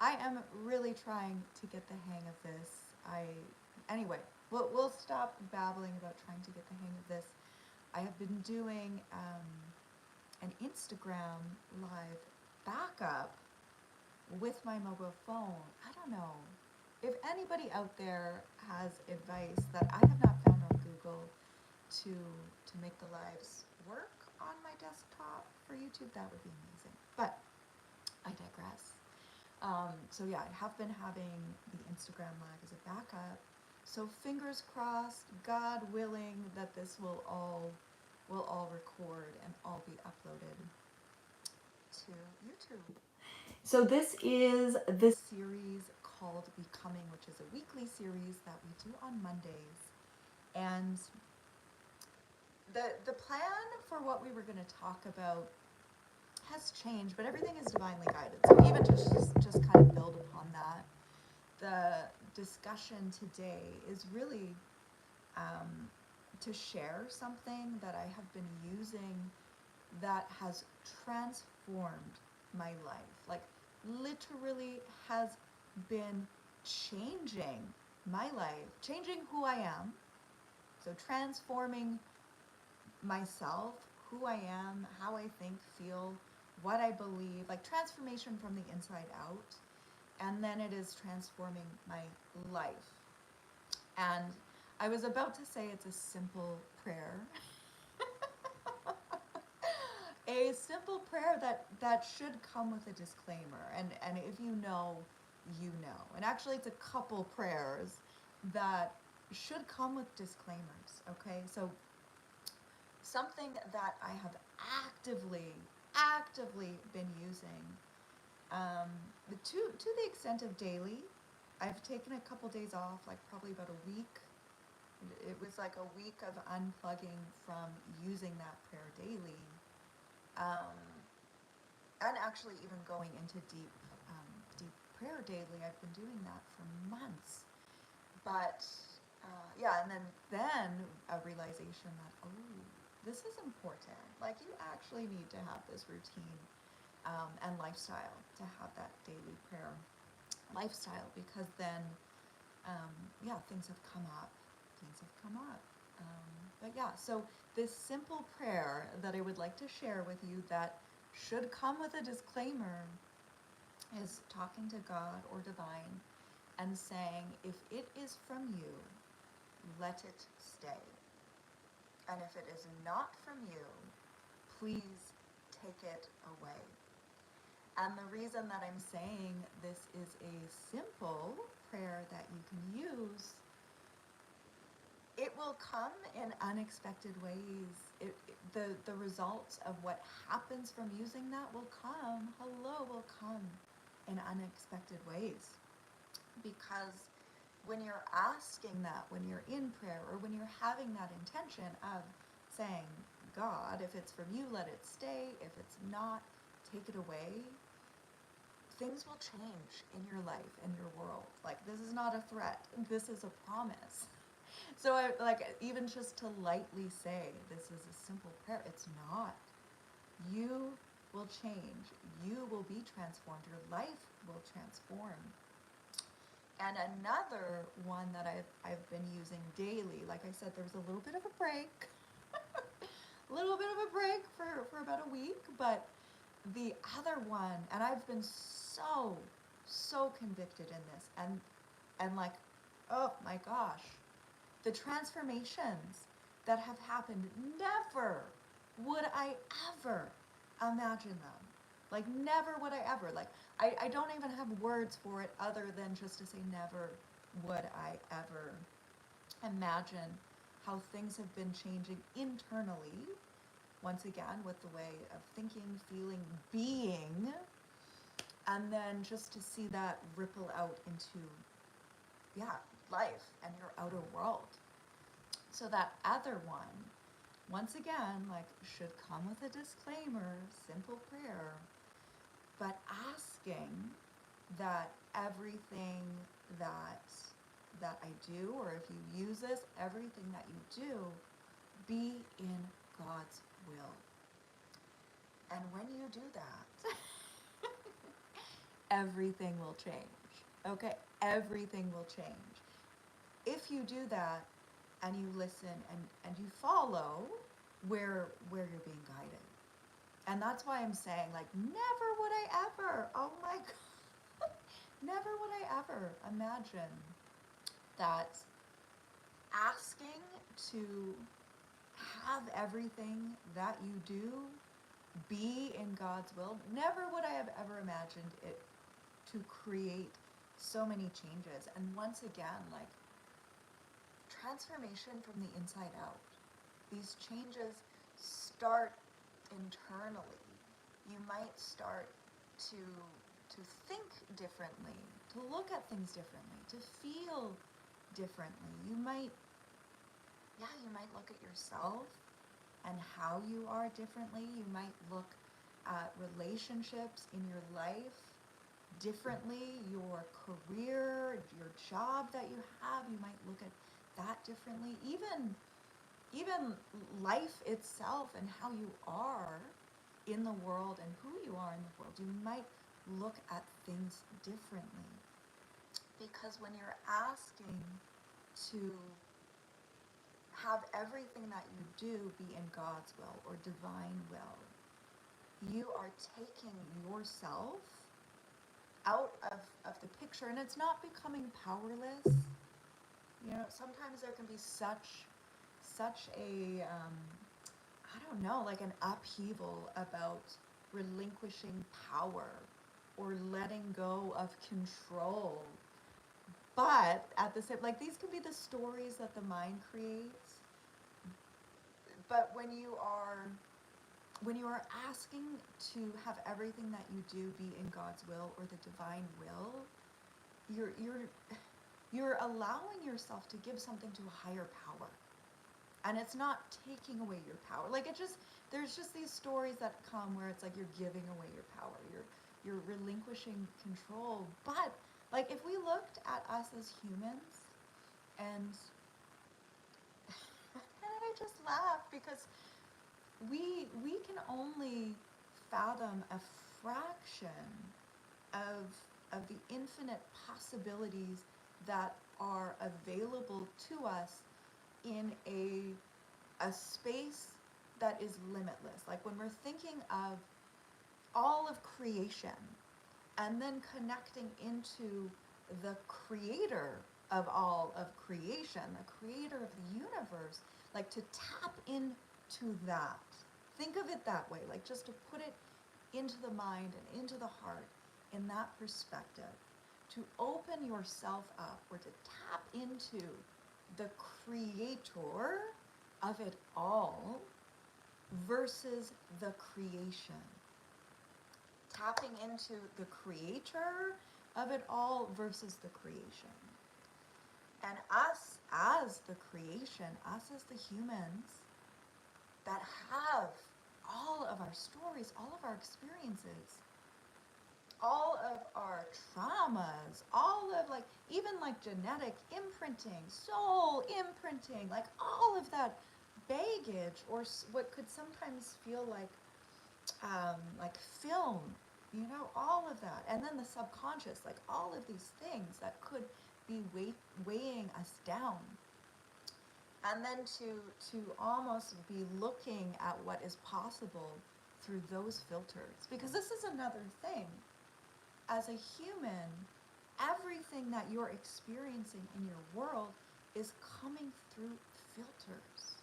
I am really trying to get the hang of this. Anyway, we'll stop babbling about trying to get the hang of this. I have been doing an Instagram live backup with my mobile phone. I don't know if anybody out there has advice that I have not found on Google to make the lives work on my desktop for YouTube. That would be amazing. But I digress. So yeah, I have been having the Instagram live as a backup. So fingers crossed, God willing, that this will all record and all be uploaded to YouTube. So this is the series called Becoming, which is a weekly series that we do on Mondays. And the plan for what we were going to talk about has changed, but everything is divinely guided. So even just kind of build upon that, the discussion today is really to share something that I have been using that has transformed my life. Like literally has been changing my life, changing who I am. So transforming myself, who I am, how I think, feel, what I believe, like transformation from the inside out. And then it is transforming my life. And I was about to say it's a simple prayer. A simple prayer that should come with a disclaimer. And if you know, you know. And actually it's a couple prayers that should come with disclaimers, okay? So something that I have actively been using, to the extent of daily. I've taken a couple days off, like probably about a week. It was like a week of unplugging from using that prayer daily, and actually even going into deep prayer daily. I've been doing that for months, but yeah, and then a realization that, oh, this is important. Like you actually need to have this routine and lifestyle to have that daily prayer lifestyle, because then yeah, things have come up. But yeah, so this simple prayer that I would like to share with you that should come with a disclaimer is talking to God or divine and saying, if it is from you, let it stay. And if it is not from you, please take it away. And the reason that I'm saying this is a simple prayer that you can use, it will come in unexpected ways. The results of what happens from using that will come in unexpected ways. Because when you're asking that, when you're in prayer, or when you're having that intention of saying, God, if it's from you, let it stay. If it's not, take it away. Things will change in your life, in your world. Like, this is not a threat. This is a promise. So I even just to lightly say this is a simple prayer, it's not. You will change. You will be transformed. Your life will transform. And another one that I've been using daily, like I said, there was a little bit of a break. For about a week, but the other one, and I've been so convicted in this, and like, oh my gosh, the transformations that have happened, never would I ever imagine them. Like, never would I ever. Like, I don't even have words for it other than just to say never would I ever imagine how things have been changing internally, once again, with the way of thinking, feeling, being, and then just to see that ripple out into, yeah, life and your outer world. So that other one, once again, like, should come with a disclaimer, simple prayer, but asking that everything that I do, or if you use this, everything that you do, be in God's will. And when you do that, everything will change. Okay? Everything will change. If you do that and you listen and you follow where you're being guided. And that's why I'm saying, like, never would I ever, oh my God, never would I ever imagine that asking to have everything that you do be in God's will, never would I have ever imagined it to create so many changes. And once again, like, transformation from the inside out. These changes start internally. You might start to think differently, to look at things differently, to feel differently. You might look at yourself and how you are differently. You might look at relationships in your life differently, your career, your job that you have, you might look at that differently. Even life itself and how you are in the world and who you are in the world, you might look at things differently. Because when you're asking to have everything that you do be in God's will or divine will, you are taking yourself out of the picture, and it's not becoming powerless. You know, sometimes there can be such a I don't know, like an upheaval about relinquishing power or letting go of control. But at the same, like, these can be the stories that the mind creates. But when you are asking to have everything that you do be in God's will or the divine will, you're allowing yourself to give something to a higher power. And it's not taking away your power. Like, there's just these stories that come where it's like you're giving away your power. You're relinquishing control. But like, if we looked at us as humans, and and I just laugh because we can only fathom a fraction of the infinite possibilities that are available to us in a space that is limitless. Like, when we're thinking of all of creation and then connecting into the creator of all of creation, the creator of the universe, like, to tap into that. Think of it that way, like, just to put it into the mind and into the heart in that perspective, to open yourself up or to tap into the creator of it all versus the creation. Tapping into the creator of it all versus the creation. And us as the creation, us as the humans that have all of our stories, all of our experiences, all of our traumas, all of, like, even like genetic imprinting, soul imprinting, like all of that baggage, or what could sometimes feel like film, you know, all of that. And then the subconscious, like all of these things that could be weighing us down. And then to almost be looking at what is possible through those filters. Because this is another thing. As a human, everything that you're experiencing in your world is coming through filters.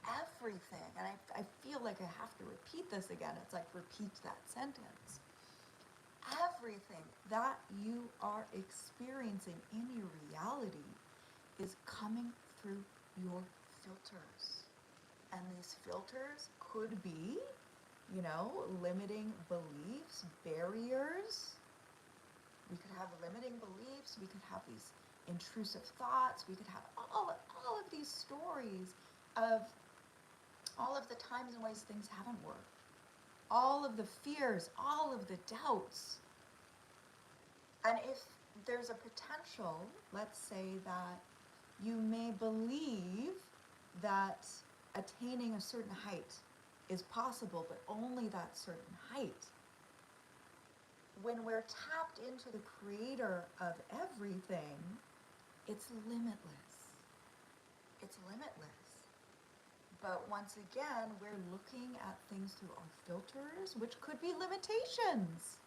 Everything. And I feel like I have to repeat this again. It's like, repeat that sentence. Everything that you are experiencing in your reality is coming through your filters. And these filters could be, you know, limiting beliefs, barriers. We could have limiting beliefs. We could have these intrusive thoughts. We could have all of these stories of all of the times and ways things haven't worked. All of the fears, all of the doubts. And if there's a potential, let's say that you may believe that attaining a certain height is possible, but only that certain height. when we're tapped into the creator of everything, it's limitless. It's limitless. But once again, we're looking at things through our filters, which could be limitations.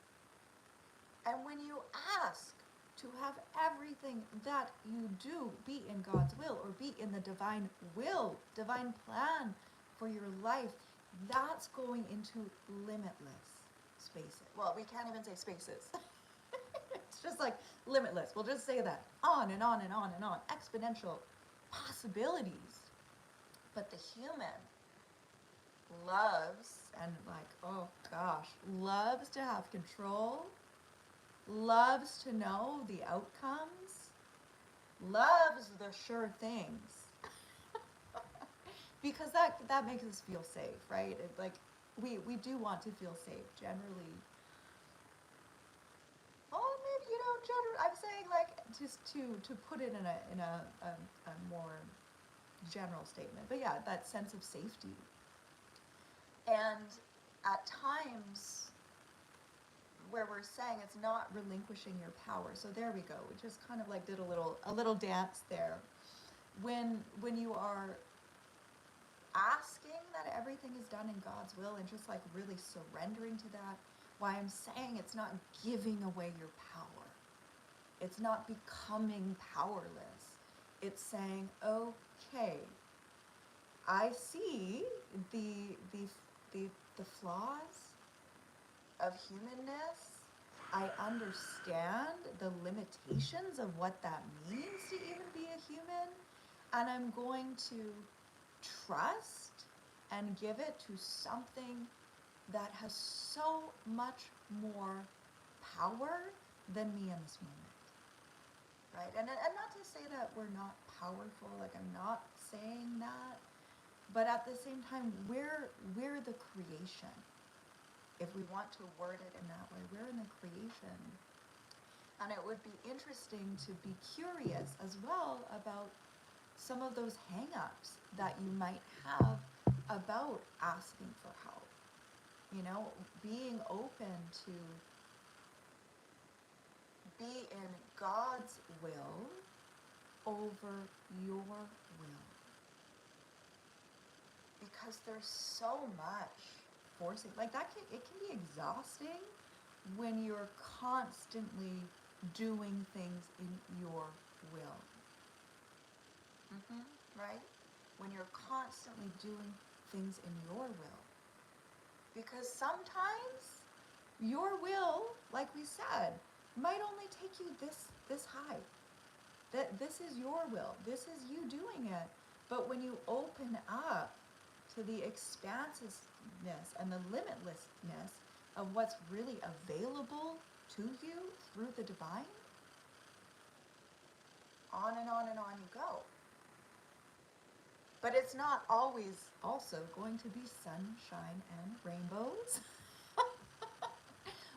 And when you ask to have everything that you do be in God's will or be in the divine will, divine plan for your life, that's going into limitless spaces. Well, we can't even say spaces. It's just like limitless. We'll just say that. On and on and on and on. Exponential possibilities. But the human loves, and like, oh gosh, loves to have control, loves to know the outcomes, loves the sure things. Because that makes us feel safe, right? Like we do want to feel safe generally. Well, maybe, generally, I'm saying like just to put it in a more general statement. But yeah, that sense of safety. And at times where we're saying it's not relinquishing your power. So there we go. We just kind of like did a little dance there. When you are asking that everything is done in God's will and just like really surrendering to that, why I'm saying it's not giving away your power. It's not becoming powerless. It's saying, okay, I see the flaws of humanness. I understand the limitations of what that means to even be a human, and I'm going to trust and give it to something that has so much more power than me in this moment, right? And not to say that we're not powerful, like I'm not saying that, but at the same time, we're the creation. If we want to word it in that way, we're in the creation. And it would be interesting to be curious as well about some of those hang-ups that you might have about asking for help. Being open to be in God's will over your will. Because there's so much forcing, like it can be exhausting when you're constantly doing things in your will. Right? When you're constantly doing things in your will. Because sometimes your will, like we said, might only take you this high. That this is your will. This is you doing it. But when you open up to the expansiveness and the limitlessness of what's really available to you through the divine, on and on and on you go. But it's not always also going to be sunshine and rainbows.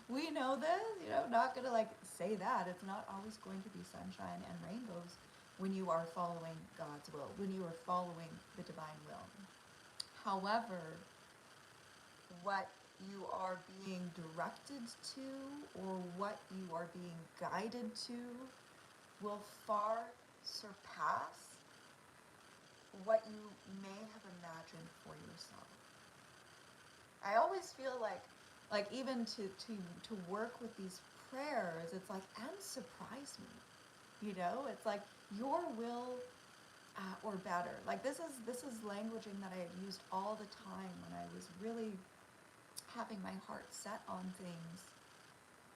We know this, not going to like say that. It's not always going to be sunshine and rainbows when you are following God's will, when you are following the divine will. However, what you are being directed to or what you are being guided to will far surpass what you may have imagined for yourself. I always feel like even to work with these prayers, it's like, and surprise me, it's like your will or better. Like this is languaging that I had used all the time when I was really having my heart set on things,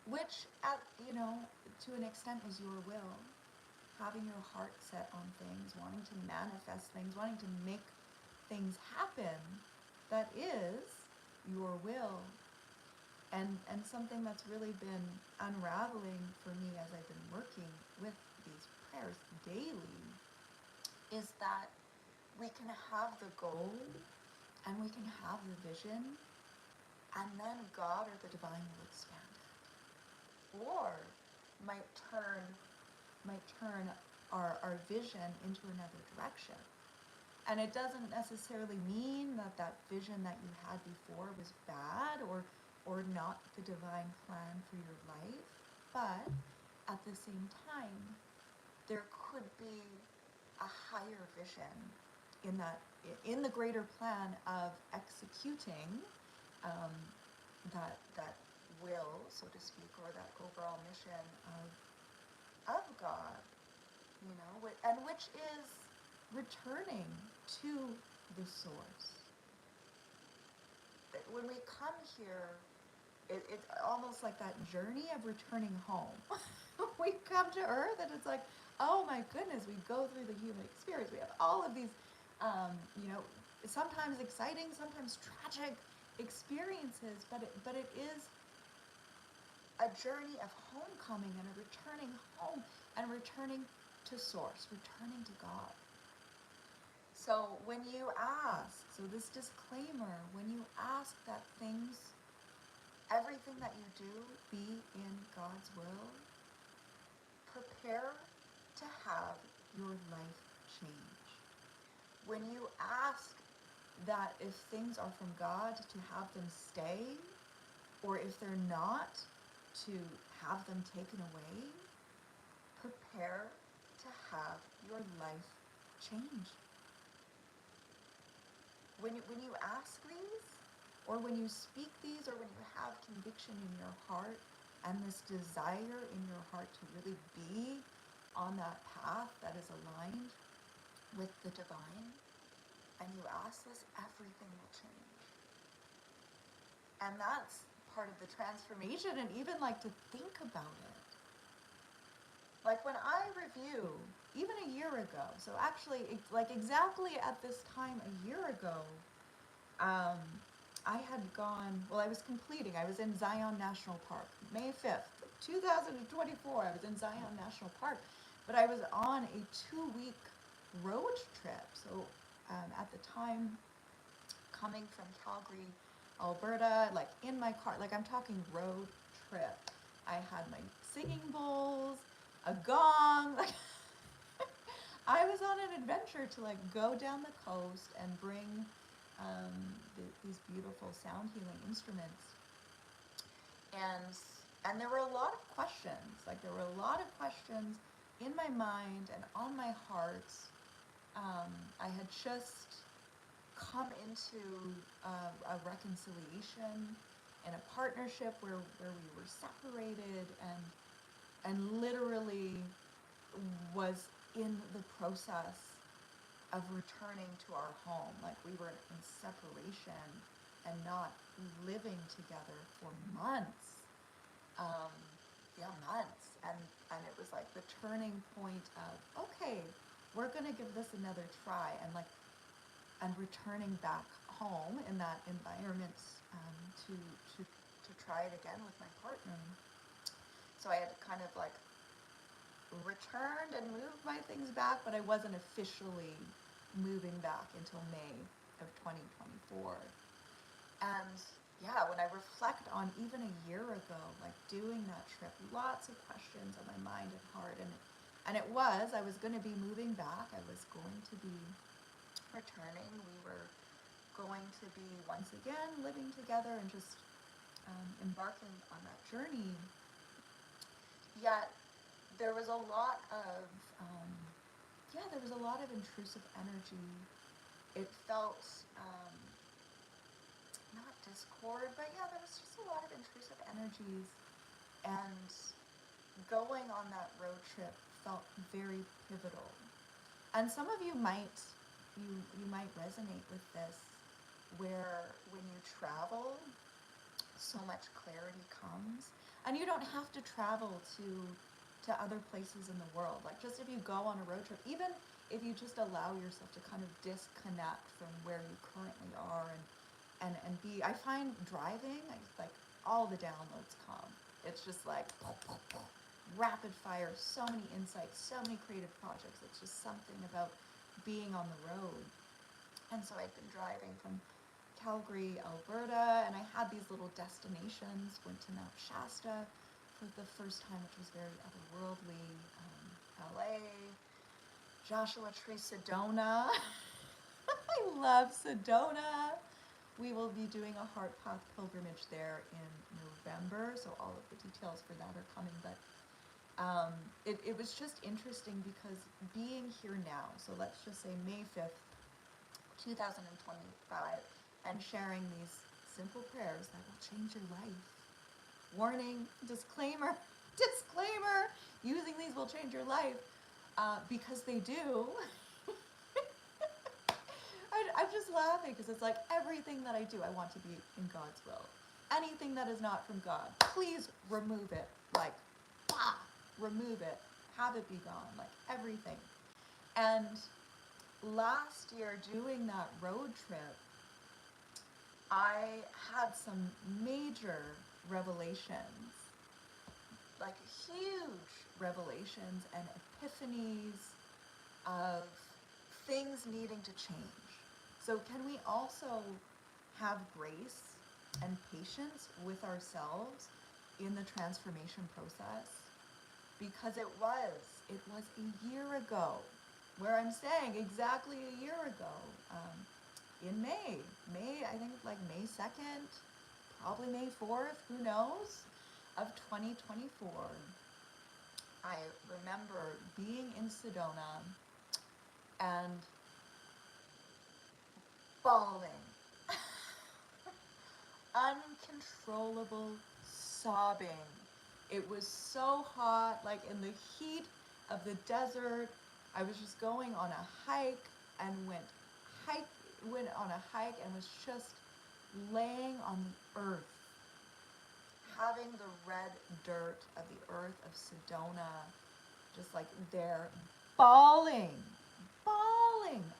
which to an extent is your will. Having your heart set on things, wanting to manifest things, wanting to make things happen, that is your will. And something that's really been unraveling for me as I've been working with these prayers daily is that we can have the goal and we can have the vision, and then God or the divine will expand it. Or might turn our vision into another direction. And it doesn't necessarily mean that vision that you had before was bad, or or not the divine plan for your life, but at the same time, there could be a higher vision in that, in the greater plan of executing that will, so to speak, or that overall mission of God, you know, and which is returning to the source. When we come here, it's almost like that journey of returning home. We come to Earth and it's like, oh my goodness, we go through the human experience. We have all of these, you know, sometimes exciting, sometimes tragic experiences, but it is a journey of homecoming and a returning home and returning to source, returning to God. So when you ask, so this disclaimer, when you ask that everything that you do be in God's will, prepare to have your life change. When you ask that if things are from God, to have them stay, or if they're not, to have them taken away, prepare to have your life change. When you ask these, or when you speak these, or when you have conviction in your heart and this desire in your heart to really be on that path that is aligned with the divine, and you ask this, everything will change. And that's part of the transformation, and even like to think about it. Like when I review, even a year ago, so actually like exactly at this time a year ago, I had gone, well, I was in Zion National Park, May 5th, 2024, I was in Zion National Park, but I was on a 2-week road trip. So at the time, coming from Calgary, Alberta, like in my car, like I'm talking road trip. I had my singing bowls, a gong, like I was on an adventure to like go down the coast and bring these beautiful sound healing instruments. And there were a lot of questions, in my mind and on my heart. I had just come into a reconciliation and a partnership where we were separated, and literally was in the process of returning to our home. Like we were in separation and not living together for months. Months. And it was like the turning point of, okay, we're gonna give this another try, and returning back home in that environment to try it again with my partner. So I had to kind of like returned and moved my things back, but I wasn't officially moving back until May of 2024. And yeah, when I reflect on even a year ago, like doing that trip, lots of questions on my mind and heart, and I was going to be moving back. I was going to be returning. We were going to be once again living together and just embarking on that journey. Yet there was a lot of intrusive energy. It felt not discord, but yeah, there was just a lot of intrusive energies. And going on that road trip felt very pivotal. And some of you might resonate with this, where when you travel, so much clarity comes. And you don't have to travel to other places in the world. Like just if you go on a road trip, even if you just allow yourself to kind of disconnect from where you currently are and be, I find driving, like all the downloads come. It's just like rapid fire, so many insights, so many creative projects. It's just something about being on the road. And so I'd been driving from Calgary, Alberta, and I had these little destinations. Went to Mount Shasta for the first time, which was very otherworldly. LA, Joshua Tree, Sedona. I love Sedona. We will be doing a Heart Path pilgrimage there in November, so all of the details for that are coming. But it was just interesting because being here now, so let's just say May 5th, 2025, and sharing these simple prayers that will change your life. Warning, disclaimer, disclaimer, using these will change your life, because they do. I'm just laughing because it's like everything that I do, I want to be in God's will. Anything that is not from God, please remove it. Like, bah, remove it. Have it be gone. Like everything. And last year, doing that road trip, I had some major revelations, like huge revelations and epiphanies of things needing to change. So can we also have grace and patience with ourselves in the transformation process? Because it was a year ago, where I'm saying exactly a year ago, in May, I think like May 2nd, probably May 4th, who knows, of 2024. I remember being in Sedona and bawling, uncontrollable sobbing. It was so hot, like in the heat of the desert. I was just going on a hike and went on a hike and was just laying on the earth, having the red dirt of the earth of Sedona, just like there, bawling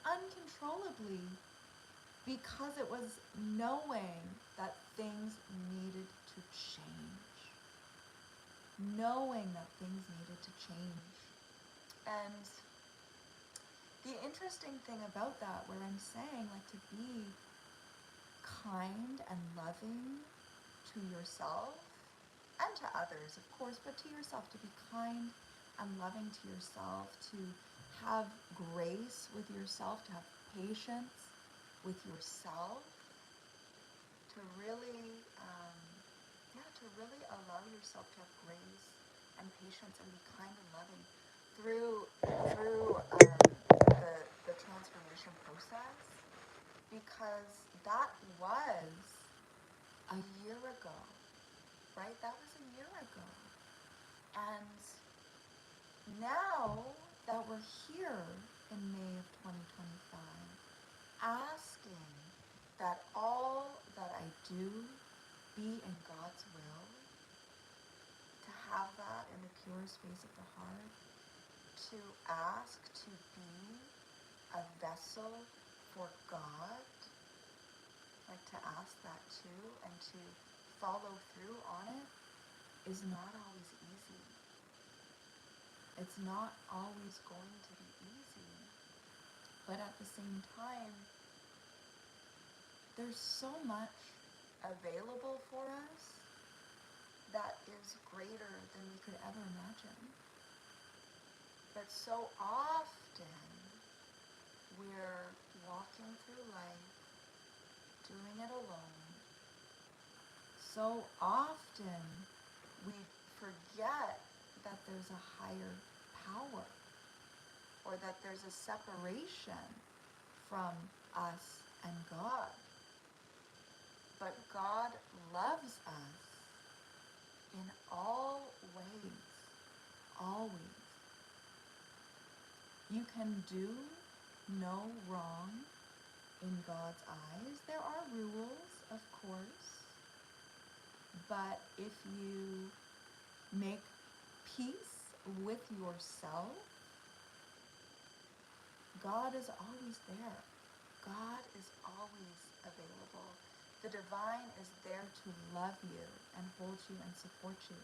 uncontrollably, because it was knowing that things needed to change. Knowing that things needed to change. And the interesting thing about that, where I'm saying, like, to be kind and loving to yourself and to others, of course, but to yourself, to be kind and loving to yourself, to have grace with yourself, to have patience with yourself, to really, to really allow yourself to have grace and patience and be kind and loving through the transformation process, because that was a year ago, right? That was a year ago. And now that we're here in May of 2025, asking that all that I do be in God's will, to have that in the pure space of the heart, to ask to be a vessel for God, like to ask that too, and to follow through on it, is not always easy. It's not always going to be easy. But at the same time, there's so much available for us that is greater than we could ever imagine. But so often we're walking through life, doing it alone. So often we forget that there's a higher power, or that there's a separation from us and God. But God loves us in all ways, always. You can do no wrong in God's eyes. There are rules, of course, but if you make peace with yourself, God is always there. God is always available. The divine is there to love you and hold you and support you.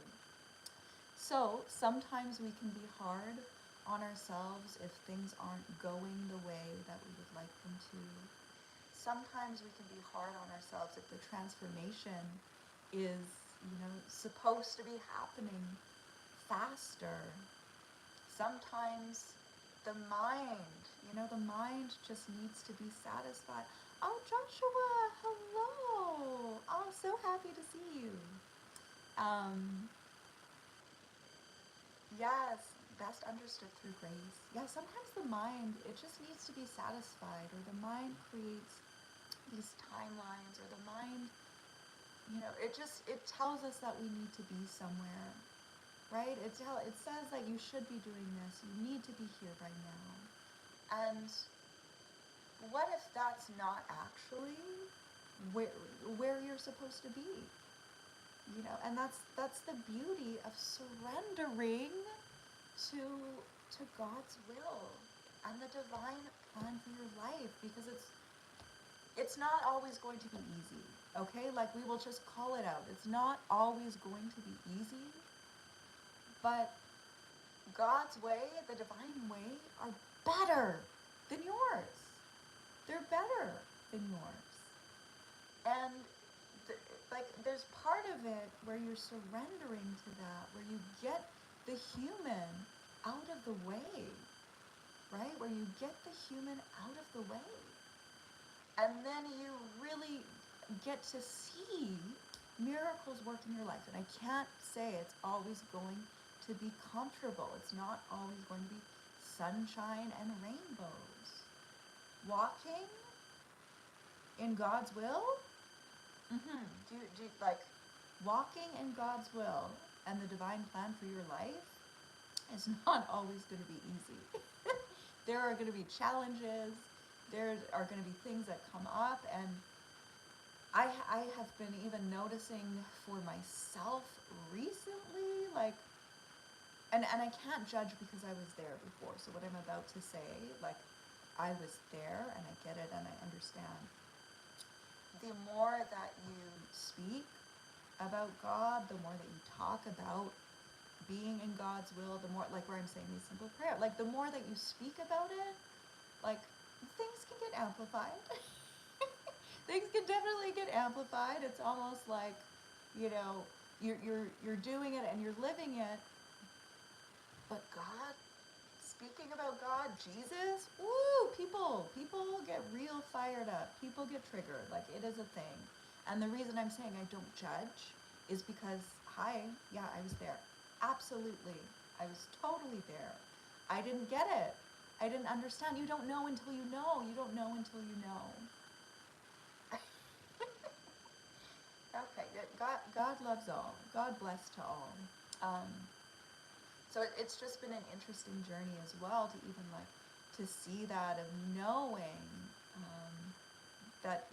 So sometimes we can be hard on ourselves if things aren't going the way that we would like them to. Sometimes we can be hard on ourselves if the transformation is, supposed to be happening faster. Sometimes the mind just needs to be satisfied. Oh, Joshua, hello. Oh, so happy to see you. Um, yes, best understood through grace. Yeah, sometimes the mind, it just needs to be satisfied, or the mind creates these timelines, or the mind, it tells us that we need to be somewhere, right? It says that you should be doing this, you need to be here right now. And what if that's not actually where you're supposed to be? And that's the beauty of surrendering to God's will and the divine plan for your life, because it's not always going to be easy, okay? Like, we will just call it out. It's not always going to be easy, but God's way, the divine way, are better than yours. They're better than yours. And there's part of it where you're surrendering to that, where you get the human out of the way, right? Where you get the human out of the way. And then you really get to see miracles work in your life. And I can't say it's always going to be comfortable. It's not always going to be sunshine and rainbows. Walking in God's will, walking in God's will and the divine plan for your life is not always going to be easy. There are going to be challenges. There are going to be things that come up, and I have been even noticing for myself recently, and I can't judge because I was there before. So what I'm about to say, I was there and I get it and I understand. The more that you speak about God, the more that you talk about being in God's will, the more, where I'm saying these simple prayers, the more that you speak about it, things can get amplified. Things can definitely get amplified. It's almost like, you're doing it and you're living it. But God, speaking about God, Jesus, woo, people get real fired up. People get triggered. It is a thing. And the reason I'm saying I don't judge is because, I was there. Absolutely. I was totally there. I didn't get it. I didn't understand. You don't know until you know. You don't know until you know. Okay, God loves all. God bless to all. So it's just been an interesting journey as well to even to see that, of knowing that,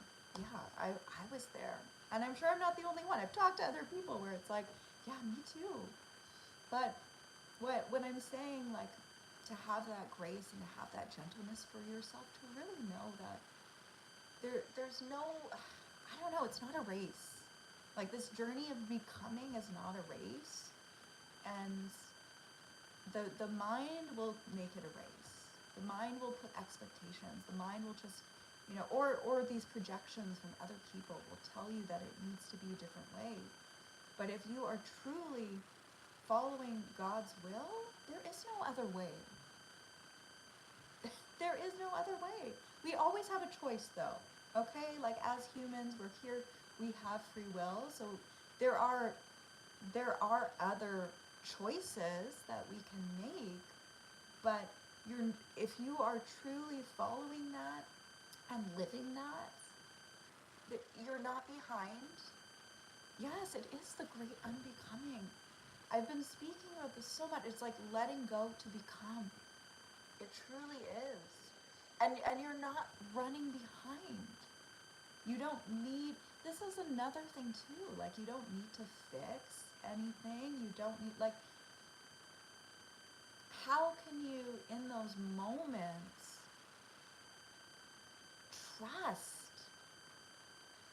I was there. And I'm sure I'm not the only one. I've talked to other people where it's me too. But when I'm saying to have that grace and to have that gentleness for yourself, to really know that there's no, I don't know, it's not a race. This journey of becoming is not a race. And the mind will make it a race. The mind will put expectations. The mind will just, or these projections from other people will tell you that it needs to be a different way. But if you are truly following God's will, there is no other way. There is no other way. We always have a choice, though, okay? As humans, we're here, we have free will, so there are other choices that we can make, but if you are truly following that and living that, you're not behind. Yes, it is the great unbecoming. I've been speaking about this so much. It's like letting go to become. It truly is. And you're not running behind. You don't need, this is another thing too, you don't need to fix anything. You don't need, how can you in those moments trust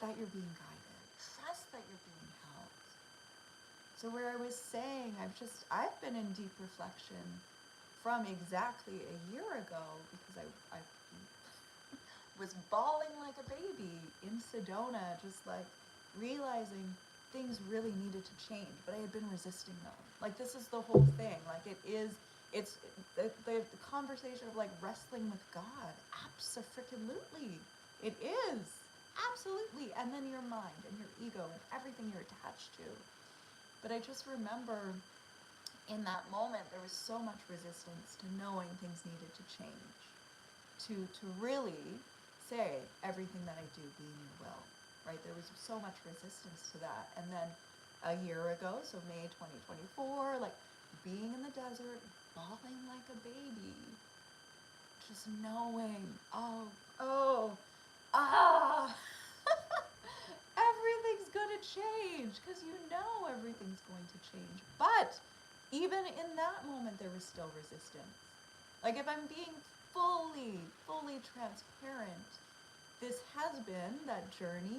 that you're being guided, trust that you're being helped? So where I was saying, I've been in deep reflection from exactly a year ago, because I was bawling like a baby in Sedona, just realizing things really needed to change, but I had been resisting them. This is the whole thing. It's the conversation of wrestling with God. Abso-freaking-lutely. It is. Absolutely. And then your mind and your ego and everything you're attached to. But I just remember in that moment, there was so much resistance to knowing things needed to change, to really say everything that I do be in your will, right? There was so much resistance to that. And then a year ago, so May 2024, like being in the desert, bawling like a baby, just knowing, oh, ah, everything's gonna change, because you know everything's going to change. But even in that moment, there was still resistance. Like, if I'm being fully transparent, this has been that journey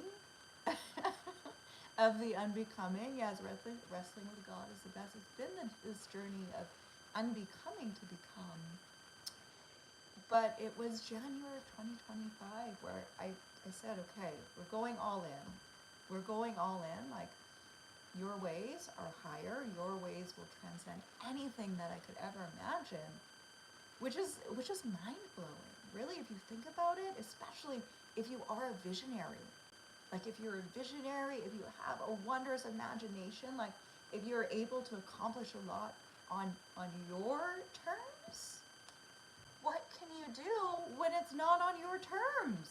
of the unbecoming. Yes, wrestling with God is the best. It's been this journey of unbecoming to become. But it was January of 2025 where I said, okay, we're going all in. We're going all in. Like, your ways are higher. Your ways will transcend anything that I could ever imagine, which is mind blowing. Really, if you think about it, especially if you are a visionary. Like, if you're a visionary, if you have a wondrous imagination, like if you're able to accomplish a lot on your terms, what can you do when it's not on your terms?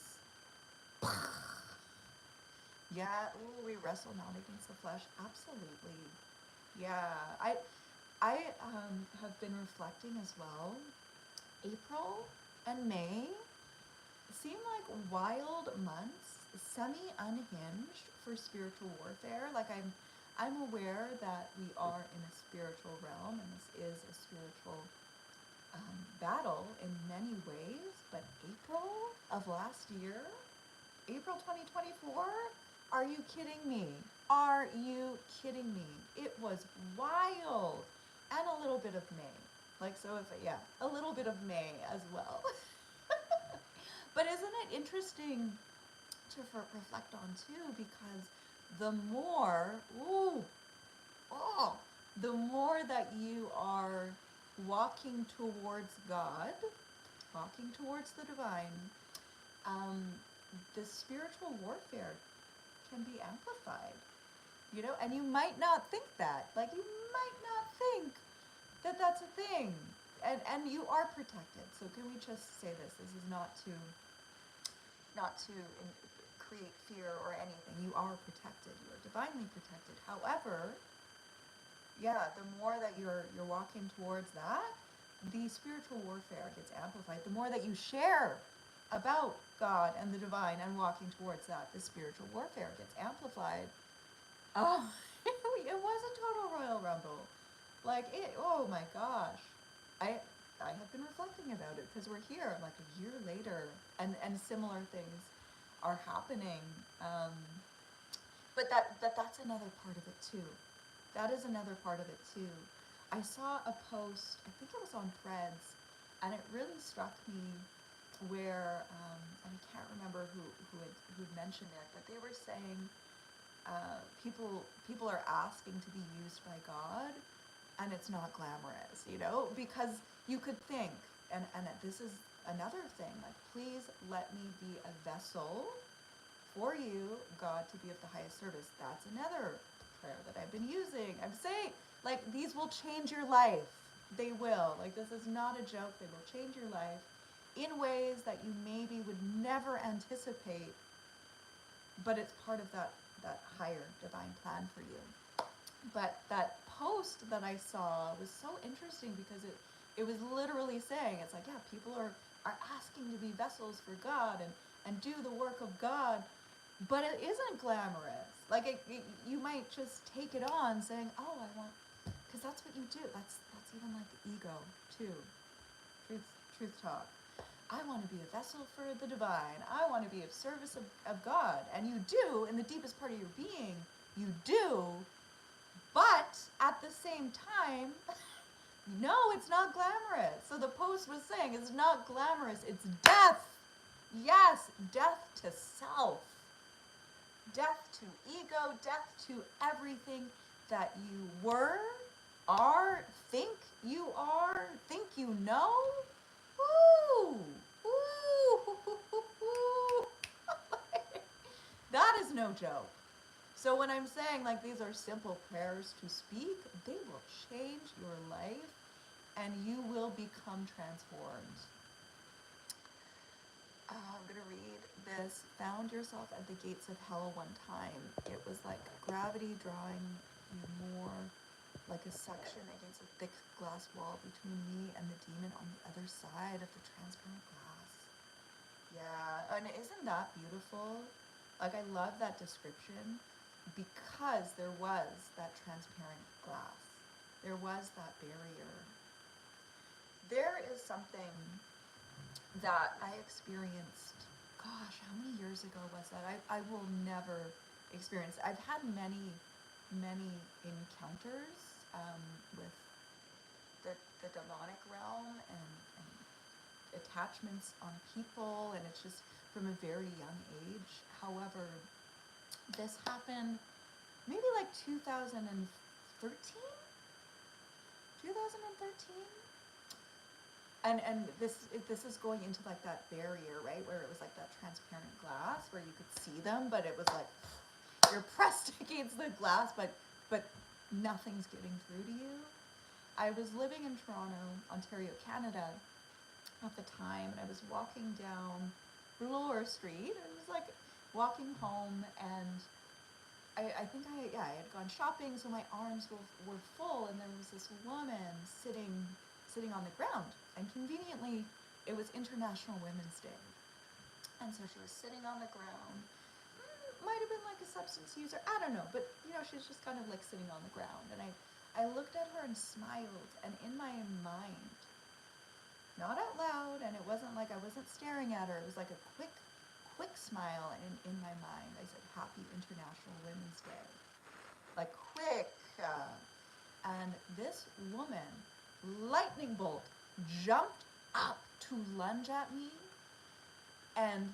Yeah, ooh, we wrestle not against the flesh. Absolutely. Yeah, I have been reflecting as well. April and May seem like wild months, semi-unhinged for spiritual warfare. Like, I'm aware that we are in a spiritual realm, and this is a spiritual battle in many ways. But April of last year, April 2024, are you kidding me? Are you kidding me? It was wild. And a little bit of May. Like, so if, yeah, a little bit of May as well. But isn't it interesting to reflect on too? Because the more, the more that you are walking towards God, walking towards the divine, the spiritual warfare can be amplified, and you might not think that. Like, you might not think that that's a thing. And you are protected. So can we just say this? This is not to create fear or anything. You are protected. You are divinely protected. However, yeah, the more that you're walking towards that, the spiritual warfare gets amplified. The more that you share about God and the divine and walking towards that, the spiritual warfare gets amplified. Oh, it was a total Royal Rumble. Like, oh my gosh. I have been reflecting about it because we're here like a year later, and similar things are happening. But that's another part of it too. That is another part of it too. I saw a post, I think it was on Threads, and it really struck me where, and I can't remember who'd mentioned it, but they were saying people are asking to be used by God, and it's not glamorous, because you could think, and this is another thing, like, please let me be a vessel for you, God, to be of the highest service. That's another prayer that I've been using. I'm saying, like, these will change your life. They will. Like, this is not a joke. They will change your life in ways that you maybe would never anticipate, but it's part of that higher divine plan for you. But that post that I saw was so interesting because it was literally saying, it's like, yeah, people are asking to be vessels for God and do the work of God, but it isn't glamorous. Like, you might just take it on saying, oh, I want, because that's what you do. That's even like the ego too. Truth talk. I want to be a vessel for the divine. I want to be of service of God. And you do, in the deepest part of your being, you do. But at the same time, no, it's not glamorous. So the post was saying it's not glamorous. It's death. Yes, death to self. Death to ego. Death to everything that you were, are, think you know. Woo! Woo! So when I'm saying like these are simple prayers to speak, they will change your life and you will become transformed. I'm going to read this. Found yourself at the gates of hell one time. It was like gravity drawing you more like a suction against a thick glass wall between me and the demon on the other side of the transparent glass. Yeah, and isn't that beautiful? Like, I love that description because there was that transparent glass. There was that barrier. There is something that I experienced, gosh, how many years ago was that? I will never experience. I've had many encounters with the demonic realm and attachments on people, and it's just from a very young age. However, this happened maybe like 2013? 2013? And this is going into like that barrier, right, where it was like that transparent glass where you could see them, but it was like you're pressed against the glass, but nothing's getting through to you. I was living in Toronto, Ontario, Canada at the time, and I was walking down Bloor Street. I was like walking home, and I think I had gone shopping, so my arms were full, and there was this woman sitting on the ground, and conveniently it was International Women's Day, and so she was sitting on the ground. Might have been like a substance user, I don't know, but you know, she was just kind of like sitting on the ground, and I looked at her and smiled, and in my mind, not out loud, and it wasn't like I wasn't staring at her, it was like a quick smile, and in my mind I said, Happy International Women's Day. Like quick. And this woman, lightning bolt, jumped up to lunge at me, and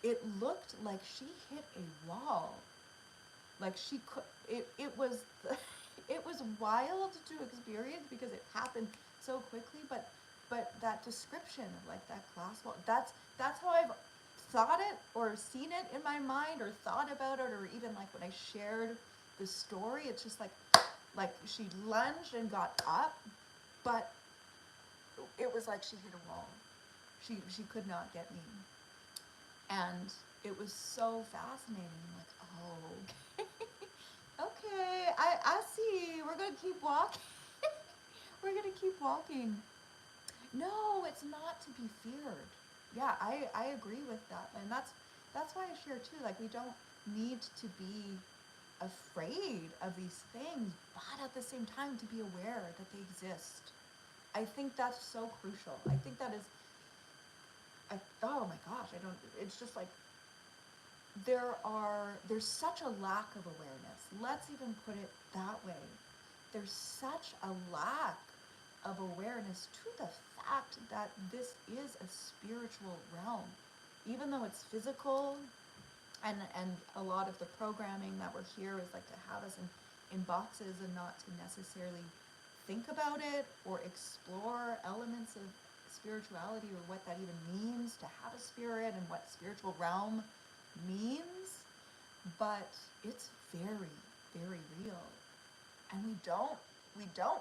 it looked like she hit a wall. Like she could, it was it was wild to experience because it happened so quickly, but that description of like that glass wall, that's how I've thought it or seen it in my mind or thought about it, or even like when I shared the story, it's just like she lunged and got up, but it was like she hit a wall. She could not get me. And it was so fascinating. Like, oh, okay. Okay, I see. We're gonna keep walking. We're gonna keep walking. No, it's not to be feared. Yeah, I agree with that. And that's why I share too. Like, we don't need to be afraid of these things, but at the same time to be aware that they exist. I think that's so crucial. I think that is, oh my gosh, it's just like, there's such a lack of awareness. Let's even put it that way. There's such a lack of awareness to the fact that this is a spiritual realm. Even though it's physical, and a lot of the programming that we're here is like to have us in boxes and not to necessarily think about it or explore elements of spirituality or what that even means to have a spirit and what spiritual realm means, but it's very, very real, and we don't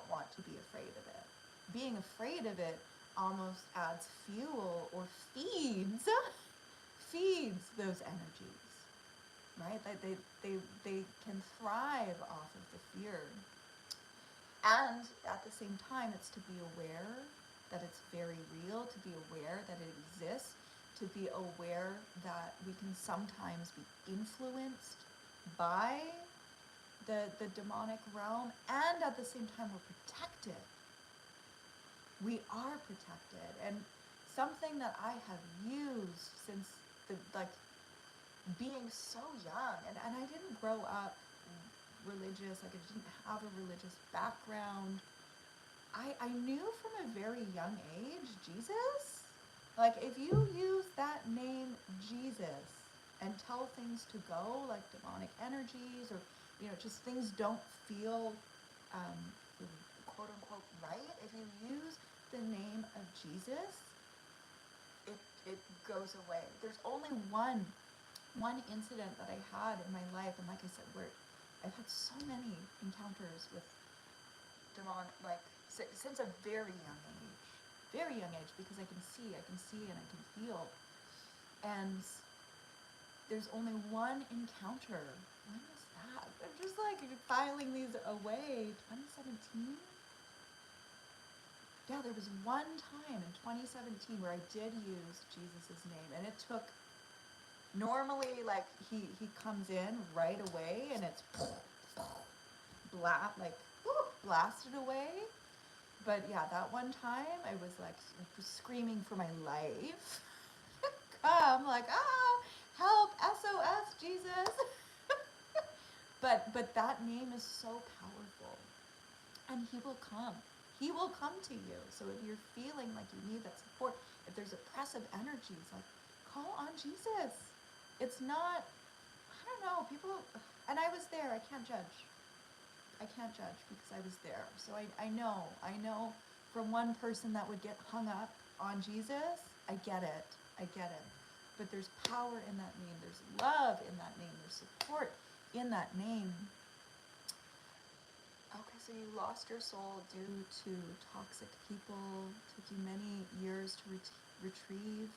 want to be afraid of it. Being afraid of it almost adds fuel or feeds those energies, right? They can thrive off of the fear. And at the same time, it's to be aware that it's very real, to be aware that it exists, to be aware that we can sometimes be influenced by the demonic realm, and at the same time we're protected. We are protected. And something that I have used since being so young, and I didn't grow up religious, like I didn't have a religious background. I knew from a very young age, Jesus. Like, if you use that name, Jesus, and tell things to go, like demonic energies, or, you know, just things don't feel, quote unquote, right, if you use the name of Jesus, it goes away. There's only one one incident that I had in my life, and like I said, where I've had so many encounters with demon, like since a very young age, because I can see, and I can feel. And there's only one encounter. When was that? I'm just like filing these away. 2017? Yeah, there was one time in 2017 where I did use Jesus' name, and it took, normally, like, he comes in right away, and it's blasted away. But yeah, that one time, I was like screaming for my life. Come, like, help, SOS, Jesus. But that name is so powerful, and he will come. He will come to you. So if you're feeling like you need that support, if there's oppressive energies, like, call on Jesus. It's not, I don't know, people, and I was there. I can't judge. Because I was there. So I know from one person that would get hung up on Jesus, I get it. But there's power in that name. There's love in that name. There's support in that name. Okay, so you lost your soul due to toxic people. Took you many years to retrieve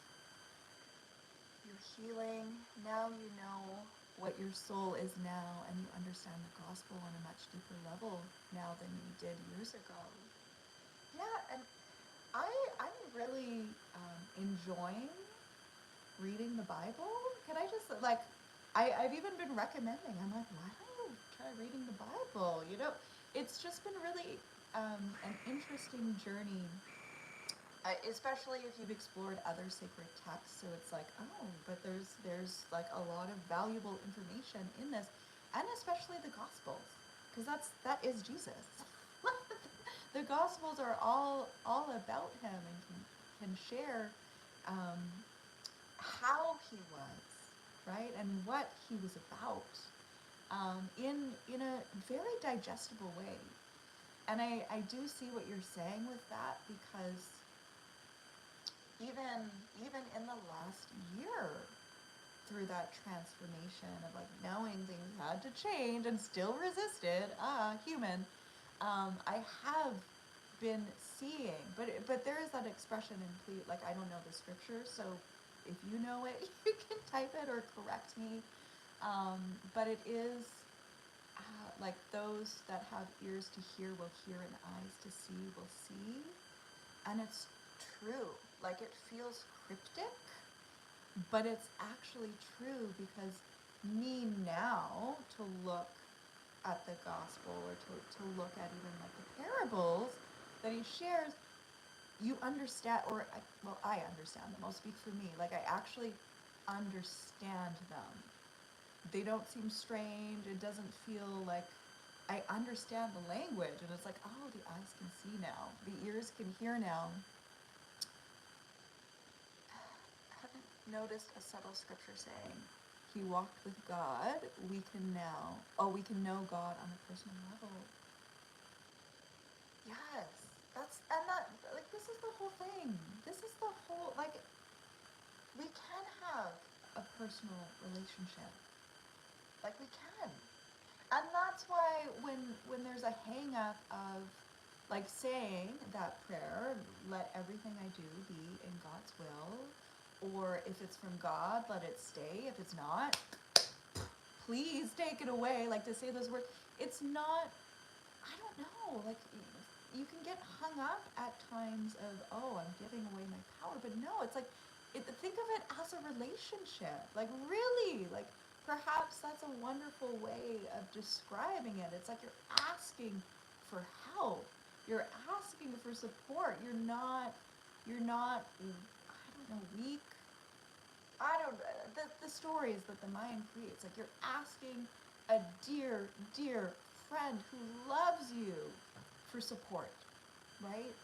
your healing. Now you know what your soul is now, and you understand the gospel on a much deeper level now than you did years ago. Yeah, and I'm really enjoying reading the Bible. Can I just, like, I've even been recommending, I'm like, why don't you try reading the Bible? It's just been really an interesting journey, especially if you've explored other sacred texts. So it's like, oh, but there's like a lot of valuable information in this, and especially the Gospels, because that is Jesus. The Gospels are all about him, and can share how he was, right, and what he was about, in a very digestible way. And I do see what you're saying with that, because even in the last year, through that transformation of, like, knowing things had to change and still resisted, human, I have been seeing, but there is that expression in, like, I don't know the scripture, so if you know it, you can type it or correct me. But it is, like, those that have ears to hear will hear, and eyes to see will see. And it's true. Like, it feels cryptic, but it's actually true, because me now to look at the gospel, or to look at even, like, the parables that he shares, you understand, I understand them. I'll speak for me. Like, I actually understand them. They don't seem strange. It doesn't feel like, I understand the language, and it's like, oh, the eyes can see now. The ears can hear now. I haven't noticed a subtle scripture saying, he walked with God. We can know God on a personal level. Yes. This is the whole thing. This is the whole, like, we can have a personal relationship. Like, we can. And that's why when there's a hang up of, like, saying that prayer, let everything I do be in God's will, or if it's from God, let it stay. If it's not, please take it away. Like, to say those words, it's not, I don't know, like, you can get hung up at times of, oh, I'm giving away my power, but no, it's like, think of it as a relationship. Like, really, like, perhaps that's a wonderful way of describing it. It's like you're asking for help. You're asking for support. You're not, I don't know, weak. The stories that the mind creates. Like, you're asking a dear, dear friend who loves you for support, right?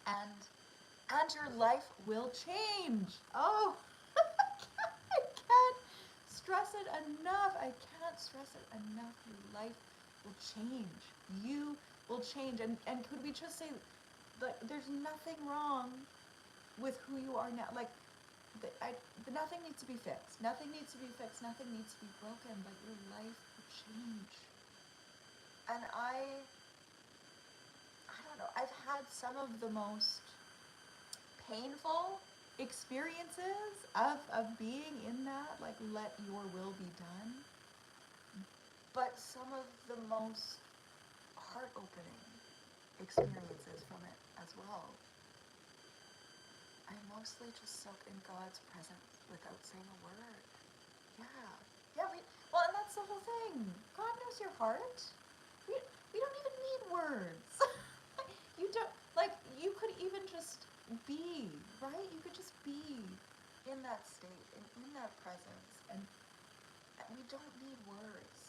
And your life will change. Oh, I can't stress it enough. Your life will change. You will change. And could we just say that there's nothing wrong with who you are now? Like, nothing needs to be fixed. Nothing needs to be fixed. Nothing needs to be broken, but your life will change. And I don't know, I've had some of the most painful experiences of being in that, like, let your will be done, but some of the most heart-opening experiences from it as well. I mostly just soak in God's presence without saying a word. Yeah. Yeah, well, and that's the whole thing. God knows your heart. We don't even need words. You don't, like, you could even just be, right? You could just be in that state, in that presence, and we don't need words.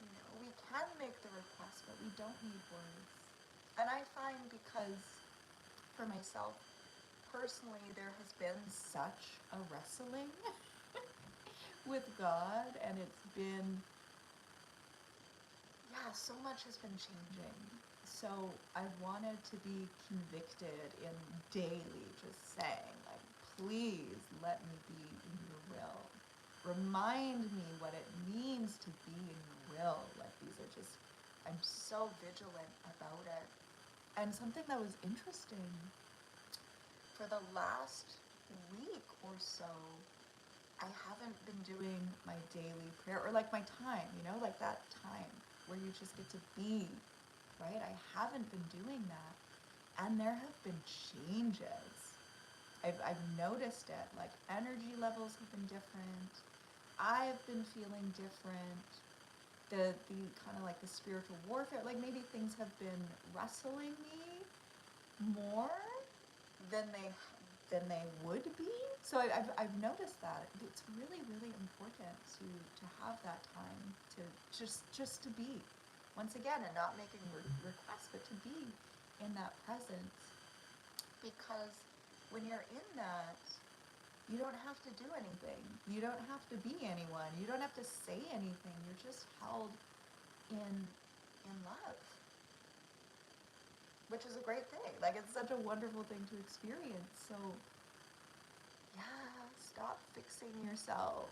You know, we can make the request, but we don't need words. And I find, because for myself, personally, there has been such a wrestling with God, and it's been, yeah, so much has been changing. So I wanted to be convicted in daily, just saying, like, please let me be in your will. Remind me what it means to be in your will. Like, these are just, I'm so vigilant about it. And something that was interesting, for the last week or so, I haven't been doing my daily prayer, or like my time, you know, like that time where you just get to be, right? I haven't been doing that. And there have been changes. I've noticed it. Like, energy levels have been different. I've been feeling different. The kind of like the spiritual warfare, like maybe things have been wrestling me more than they would be. So I've noticed that it's really, really important to have that time to just to be, once again, and not making requests, but to be in that presence. Because when you're in that, you don't have to do anything. You don't have to be anyone. You don't have to say anything. You're just held in love, which is a great thing. Like, it's such a wonderful thing to experience. So, yeah, Stop Fixing Yourself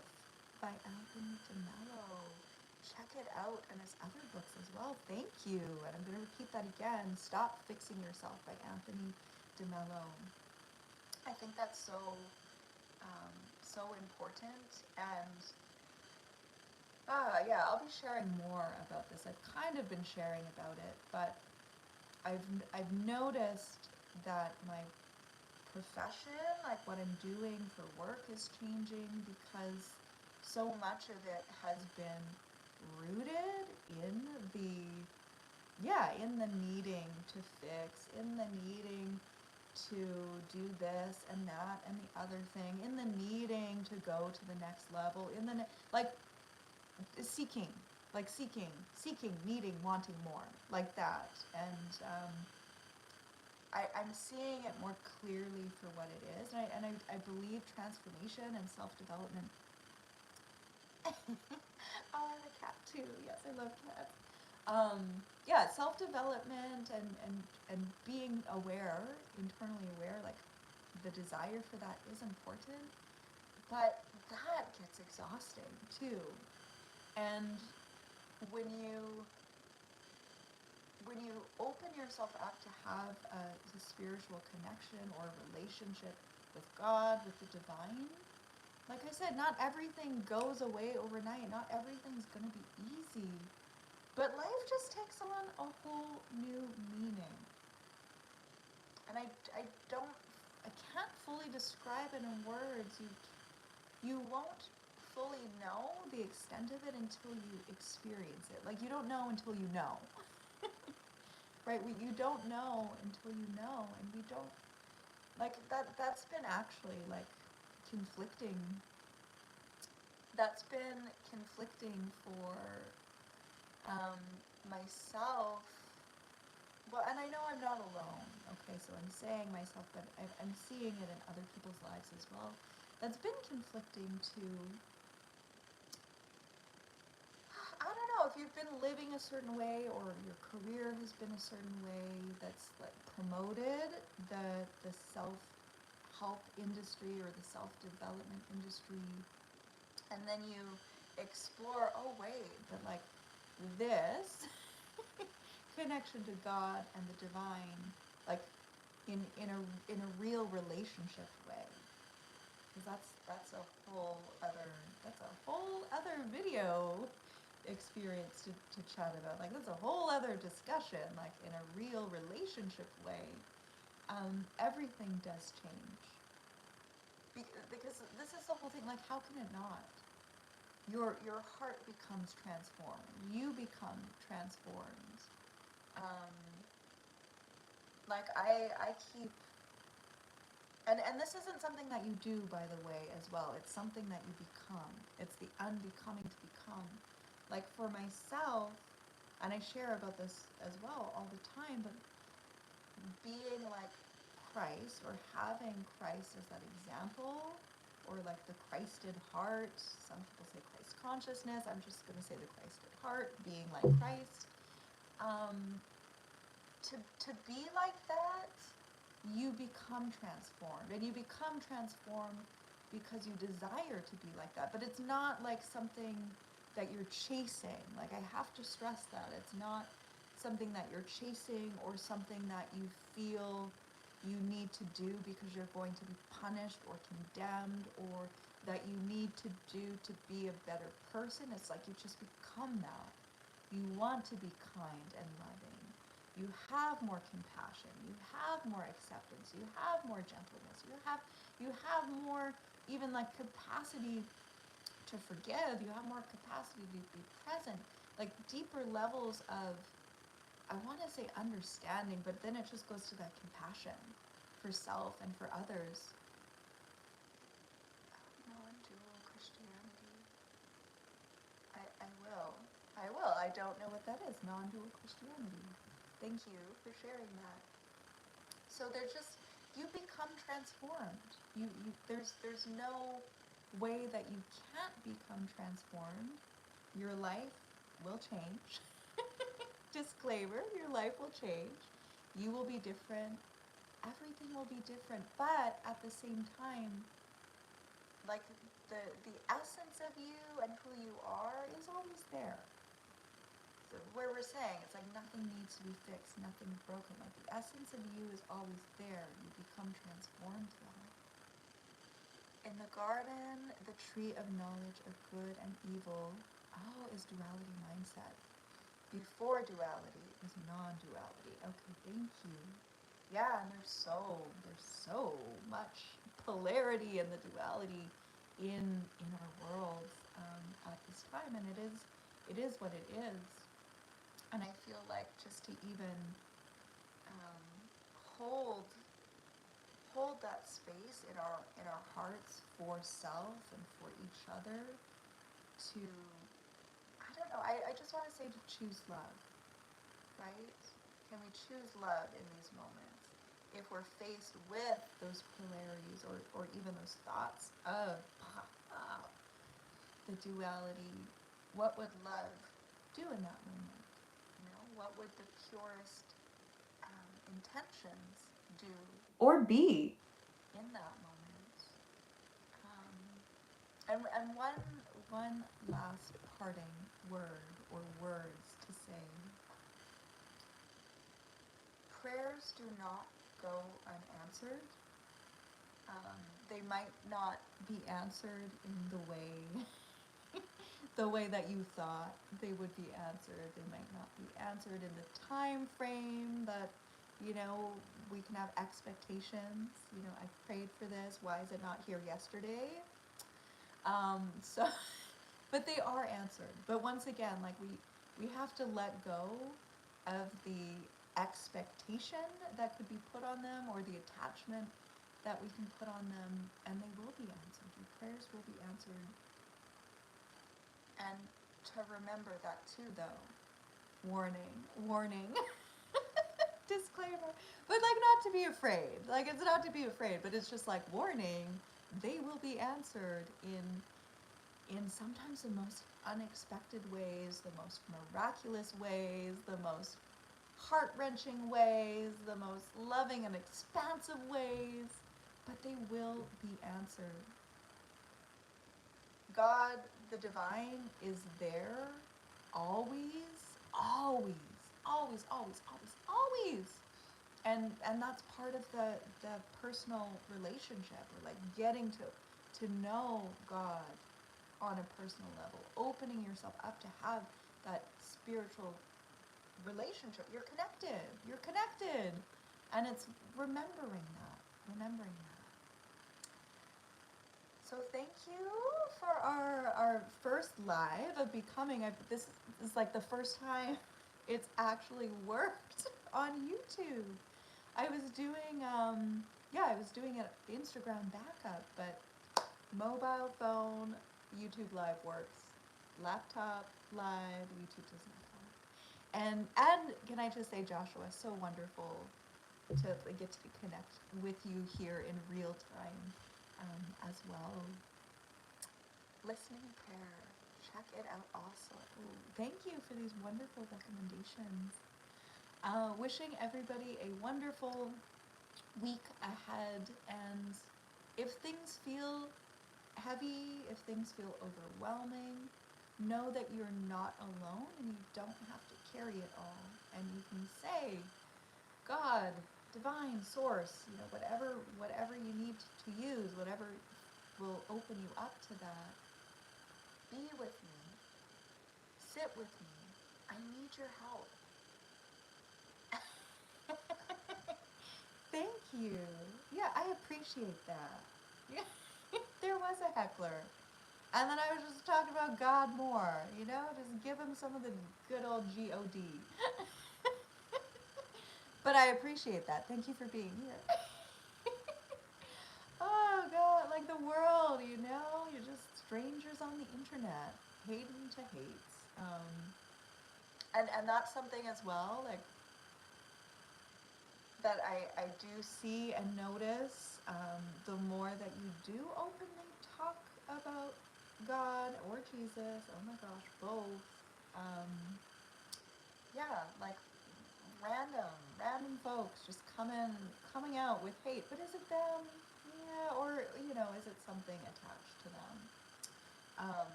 by Anthony DeMello. Check it out, and his other books as well. Thank you. And I'm going to repeat that again. Stop Fixing Yourself by Anthony DeMello. I think that's so important. And yeah, I'll be sharing more about this. I've kind of been sharing about it, but I've noticed that my profession, like what I'm doing for work, is changing, because so much of it has been rooted in the needing to fix, in the needing to do this and that and the other thing, in the needing to go to the next level, in the seeking, needing, wanting more, like that. And I'm seeing it more clearly for what it is, and I believe transformation and self-development. Oh, I have a cat too. Yes, I love cats. Yeah, self-development and being aware, internally aware, like the desire for that is important, but that gets exhausting too. And when you open yourself up to have a spiritual connection or relationship with God, with the divine, like I said, not everything goes away overnight. Not everything's going to be easy. But life just takes on a whole new meaning. And I can't fully describe it in words. You won't fully know the extent of it until you experience it. Like, you don't know until you know. Right? You don't know until you know, and we don't, like, that's been actually, like, conflicting. That's been conflicting for myself. Well, and I know I'm not alone, okay, so I'm saying myself, but I'm seeing it in other people's lives as well. That's been conflicting too. I don't know, if you've been living a certain way, or your career has been a certain way that's like promoted the self help industry or the self-development industry, and then you explore, oh wait, but like this connection to God and the divine, like in a real relationship way, because that's a whole other video experience to chat about. Like that's a whole other discussion. Like in a real relationship way, everything does change. Because this is the whole thing. Like, how can it not? Your heart becomes transformed. You become transformed. Like I keep, and this isn't something that you do, by the way, as well. It's something that you become. It's the unbecoming to become. Like for myself, and I share about this as well all the time, but being like Christ, or having Christ as that example, or like the Christed heart. Some people say Christ consciousness. I'm just going to say the Christed heart, being like Christ. To be like that, you become transformed, and you become transformed because you desire to be like that. But it's not like something that you're chasing. Like, I have to stress that it's not something that you're chasing, or something that you feel you need to do because you're going to be punished or condemned, or that you need to do to be a better person. It's like you just become that. You want to be kind and loving. You have more compassion. You have more acceptance. You have more gentleness. You have more, even like capacity to forgive. You have more capacity to be present. Like deeper levels of, I want to say understanding, but then it just goes to that compassion for self and for others. Non-dual Christianity. I will. I don't know what that is. Non-dual Christianity. Thank you for sharing that. So you become transformed. There's no way that you can't become transformed. Your life will change. Disclaimer, your life will change. You will be different. Everything will be different. But at the same time, like the essence of you and who you are is always there. Where we're saying it's like nothing needs to be fixed, nothing's broken. Like the essence of you is always there. You become transformed to that. In the garden, the tree of knowledge of good and evil, is duality mindset. Before duality is non-duality. Okay, thank you. Yeah, and there's so much polarity in the duality in our world at this time, and it is what it is. And I feel like just to even hold that space in our hearts for self and for each other, to, I don't know, I just want to say to choose love, right? Can we choose love in these moments? If we're faced with those polarities, or even those thoughts of the duality, what would love do in that moment? What would the purest intentions do or be in that moment? And one last parting word or words to say. Prayers do not go unanswered. They might not be answered in the way that you thought they would be answered. They might not be answered in the time frame that, we can have expectations. I prayed for this. Why is it not here yesterday? But they are answered. But once again, like we have to let go of the expectation that could be put on them, or the attachment that we can put on them, and they will be answered. Your prayers will be answered. And to remember that too, though. Warning. Disclaimer. But like, not to be afraid. Like, it's not to be afraid, but it's just like, warning, they will be answered in sometimes the most unexpected ways, the most miraculous ways, the most heart-wrenching ways, the most loving and expansive ways. but they will be answered. God, the divine, is there always, always, always, always, always, always. And that's part of the personal relationship, or like getting to know God on a personal level, opening yourself up to have that spiritual relationship. You're connected. And it's remembering that. So thank you for our first live of becoming. This is like the first time it's actually worked on YouTube. I was doing I was doing an Instagram backup, but mobile phone YouTube live works. Laptop live YouTube doesn't work. And can I just say, Joshua, so wonderful to get to connect with you here in real time as well. Listening prayer. Check it out also. Thank you for these wonderful recommendations. Wishing everybody a wonderful week ahead. And if things feel heavy, if things feel overwhelming, know that you're not alone and you don't have to carry it all. And you can say, God, divine source, whatever you need to use, whatever will open you up to that. Be with me. Sit with me. I need your help. Thank you. Yeah, I appreciate that. Yeah. There was a heckler. And then I was just talking about God more, just give him some of the good old God. But I appreciate that. Thank you for being here. Oh God, like the world, you're just strangers on the internet, hating to hate. And that's something as well, like that I do see and notice. The more that you do openly talk about God or Jesus, oh my gosh, both. Yeah, like random folks just coming out with hate. But is it them? Yeah, or is it something attached to them?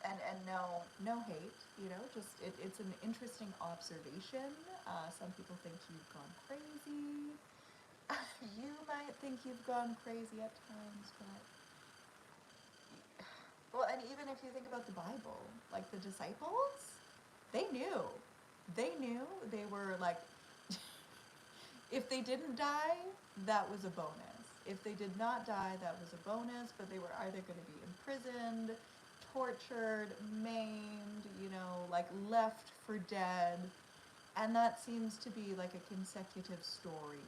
And no hate. Just it's an interesting observation. Some people think you've gone crazy. You might think you've gone crazy at times, but well, and even if you think about the Bible, like the disciples, they knew. They were like, if they didn't die, that was a bonus. If they did not die, that was a bonus, but they were either going to be imprisoned, tortured, maimed, like left for dead. And that seems to be like a consecutive story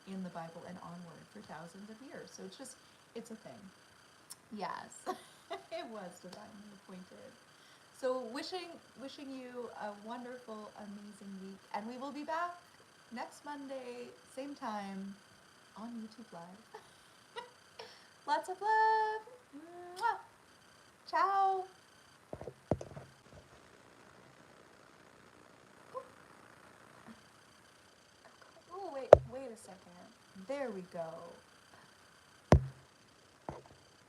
in the Bible and onward for thousands of years. So it's a thing. Yes, it was divinely appointed. So wishing you a wonderful, amazing week. And we will be back next Monday, same time, on YouTube Live. Lots of love. Mwah. Ciao. Oh, wait a second. There we go.